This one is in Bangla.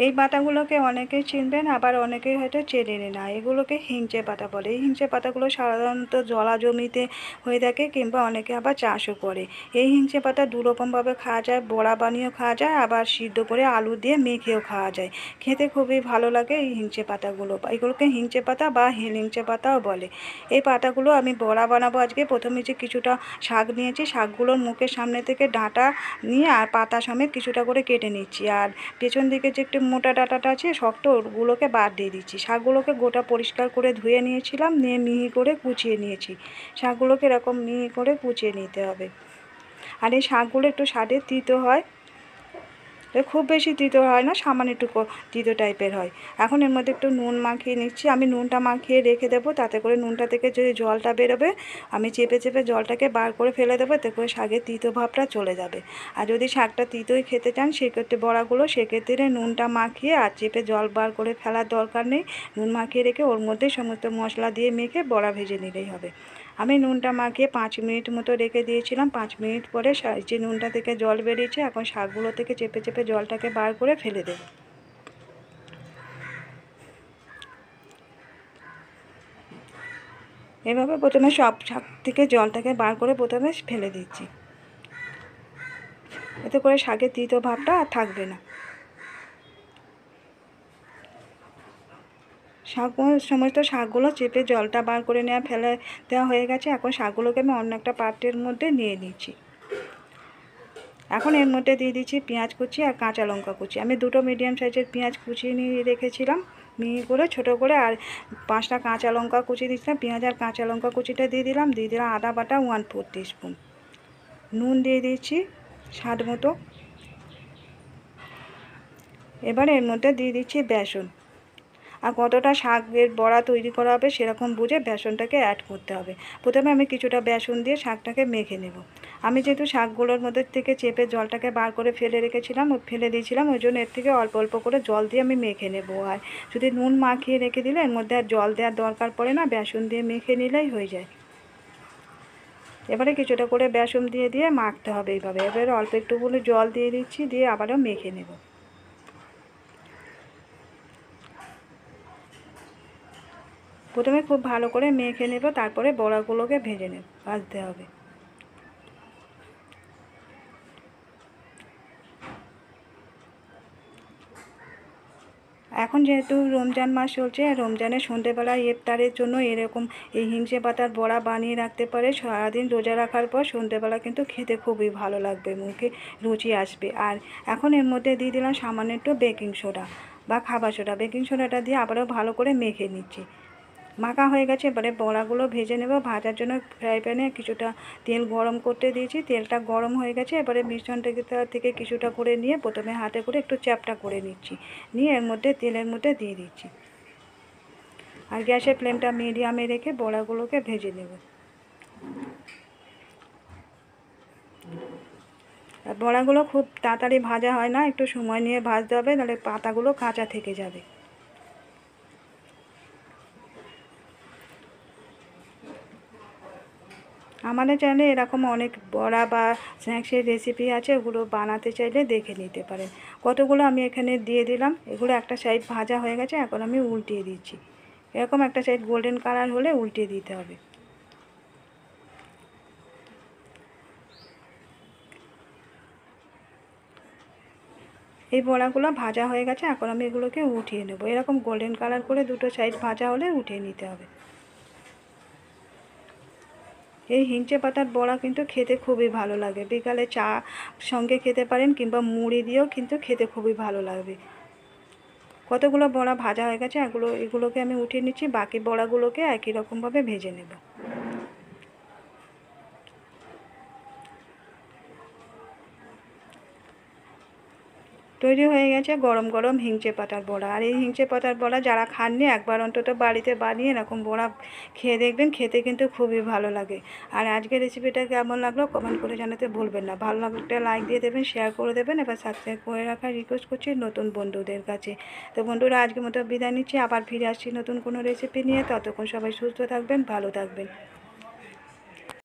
এই পাতাগুলোকে অনেকেই চিনবেন, আবার অনেকেই হয়তো চেনেন না। এগুলোকে হিংচে পাতা বলে। এই হিংচে পাতাগুলো সাধারণত জলা জমিতে হয়ে থাকে, কিংবা অনেকে আবার চাষও করে। এই হিংচে পাতা দুরকমভাবে খাওয়া যায়, বড়া বানিয়েও খাওয়া যায়, আবার সিদ্ধ করে আলু দিয়ে মেখেও খাওয়া যায়। খেতে খুবই ভালো লাগে এই হিংচে পাতাগুলো। এগুলোকে হিংচে পাতা বা হেলিংচে পাতাও বলে। এই পাতাগুলো আমি বড়া বানাবো আজকে। প্রথমে যে কিছুটা শাক নিয়েছি, শাকগুলোর মুখের সামনে থেকে ডাঁটা নিয়ে আর পাতা সমেত কিছুটা করে কেটে নিচ্ছি। আর পেছন দিকে যে একটু মোটা ডাঁটাটা আছে শক্ত, ওগুলোকে বাদ দিয়ে দিচ্ছি। শাকগুলোকে গোটা পরিষ্কার করে ধুয়ে নিয়েছিলাম, নিয়ে মিহি করে কুচিয়ে নিয়েছি। শাকগুলোকে এরকম মিহি করে কুচিয়ে নিতে হবে। আর এই শাকগুলো একটু স্বাদে তিতো হয়, খুব বেশি তিতো হয় না, সামান্য একটু তিতো টাইপের হয়। এখন এর মধ্যে একটু নুন মাখিয়ে নিচ্ছি। আমি নুনটা মাখিয়ে রেখে দেবো, তাতে করে নুনটা থেকে যদি জলটা বেরোবে আমি চেপে চেপে জলটাকে বার করে ফেলে দেবো, এতে করে শাকের তিতো ভাবটা চলে যাবে। আর যদি শাকটা তিতোই খেতে চান সেক্ষেত্রে বড়াগুলো সেক্ষেত্রে নুনটা মাখিয়ে আর চেপে জল বার করে ফেলার দরকার নেই। নুন মাখিয়ে রেখে ওর মধ্যে সমস্ত মশলা দিয়ে মেখে বড়া ভেজে নিলেই হবে। আমি নুনটা মাখিয়ে 5 মিনিট মতো রেখে দিয়েছিলাম। 5 মিনিট পরে যে নুনটা থেকে জল বেরিয়েছে, এখন শাকগুলো থেকে চেপে চেপে জলটাকে বার করে ফেলে দেব। এভাবে প্রথমে সব শাক থেকে জলটাকে বার করে প্রথমে ফেলে দিচ্ছি, এতে করে শাকের তিতো ভাবটা আর থাকবে না। সমস্ত শাকগুলো চেপে জলটা বার করে ফেলে দেওয়া হয়ে গেছে। এখন শাকগুলোকে আমি অন্য একটা পাত্রের মধ্যে নিয়ে নিচ্ছি। এখন এর মধ্যে দিয়ে দিচ্ছি পেঁয়াজ কুচি আর কাঁচা লঙ্কা কুচি। আমি দুটো মিডিয়াম সাইজের পেঁয়াজ কুচিয়ে নিয়ে রেখেছিলাম মিহি করে ছোটো করে, আর 5টা কাঁচা লঙ্কা কুচি দিচ্ছিলাম। পেঁয়াজ আর কাঁচা লঙ্কা কুচিটা দিয়ে দিলাম আদা বাটা 1/4 টিস্পুন। নুন দিয়ে দিচ্ছি স্বাদ মতো। এবার এর মধ্যে দিয়ে দিচ্ছি বেসন। আর কতটা শাকের বড়া তৈরি করা হবে সেরকম বুঝে বেসনটাকে অ্যাড করতে হবে। প্রথমে আমি কিছুটা বেসন দিয়ে শাকটাকে মেখে নেব। আমি যেহেতু শাকগুলোর মধ্যে থেকে চেপে জলটাকে বার করে ফেলে দিয়েছিলাম, ওই জন্য এর থেকে অল্প অল্প করে জল দিয়ে আমি মেখে নেব। আর যদি নুন মাখিয়ে রেখে দিলে এর মধ্যে আর জল দেওয়ার দরকার পড়ে না, বেসন দিয়ে মেখে নিলেই হয়ে যায়। এবারে কিছুটা করে বেসন দিয়ে মাখতে হবে এইভাবে। এবারে অল্প একটু বলে জল দিয়ে দিচ্ছি, দিয়ে আবারও মেখে নেব। প্রথমে খুব ভালো করে মেখে নেব, তারপরে বড়াগুলোকে ভাজতে হবে। এখন যেহেতু রমজান মাস চলছে, রমজানের সন্ধ্যেবেলায় ইফতারের জন্য এরকম এই হিংচে পাতার বড়া বানিয়ে রাখতে পারে। সারাদিন রোজা রাখার পর সন্ধ্যেবেলা কিন্তু খেতে খুবই ভালো লাগবে, মুখে রুচি আসবে। আর এখন এর মধ্যে দিয়ে দিলাম সামান্য একটু বেকিং সোডা বা খাবার সোডা। বেকিং সোডাটা দিয়ে আবারও ভালো করে মেখে নিচ্ছি। মাখা হয়ে গেছে, এবারে বড়াগুলো ভেজে নেব। ভাজার জন্য ফ্রাই প্যানে কিছুটা তেল গরম করতে দিয়েছি। তেলটা গরম হয়ে গেছে, এবারে মিশ্রণটা থেকে কিছুটা করে নিয়ে প্রথমে হাতে করে একটু চ্যাপটা করে নিচ্ছি, নিয়ে এর মধ্যে তেলের মধ্যে দিয়ে দিচ্ছি। আর গ্যাসের ফ্লেমটা মিডিয়ামে রেখে বড়াগুলোকে ভেজে নেব। আর বড়াগুলো খুব তাড়াতাড়ি ভাজা হয় না, একটু সময় নিয়ে ভাজতে হবে, নাহলে পাতাগুলো কাঁচা থেকে যাবে। আমাদের চ্যানেলে এরকম অনেক বড়া বা স্ন্যাক্সের রেসিপি আছে, ওগুলো বানাতে চাইলে দেখে নিতে পারেন। কতগুলো আমি এখানে দিয়ে দিলাম। এগুলো একটা সাইড ভাজা হয়ে গেছে, এখন আমি উল্টিয়ে দিচ্ছি। এরকম একটা সাইড গোল্ডেন কালার হলে উল্টিয়ে দিতে হবে। এই বড়াগুলো ভাজা হয়ে গেছে, এখন আমি এগুলোকে উঠিয়ে নেব। এরকম গোল্ডেন কালার করে দুটো সাইড ভাজা হলে উঠিয়ে নিতে হবে। এই হিংচে পাতার বড়া কিন্তু খেতে খুবই ভালো লাগে। বিকালে চা সঙ্গে খেতে পারেন, কিংবা মুড়ি দিয়েও কিন্তু খেতে খুবই ভালো লাগবে। কতগুলো বড়া ভাজা হয়ে গেছে, এগুলোকে আমি উঠিয়ে নিচ্ছি। বাকি বড়াগুলোকে একই রকমভাবে ভেজে নেব। তৈরি হয়ে গেছে গরম গরম হিংচে পাতার বড়া। আর এই হিংচে পাতার বড়া যারা খাননি, একবার অন্তত বাড়িতে বানিয়ে এরকম বড়া খেয়ে দেখবেন, খেতে কিন্তু খুবই ভালো লাগে। আর আজকের রেসিপিটা কেমন লাগলো কমেন্ট করে জানাতে ভুলবেন না। ভালো লাগলে একটা লাইক দিয়ে দেবেন, শেয়ার করে দেবেন। এবার সাবস্ক্রাইব করে রাখার রিকোয়েস্ট করছি নতুন বন্ধুদের কাছে। তো বন্ধুরা, আজকের মতো বিদায় নিচ্ছি, আবার ফিরে আসছি নতুন কোনো রেসিপি নিয়ে। ততক্ষণ সবাই সুস্থ থাকবেন, ভালো থাকবেন।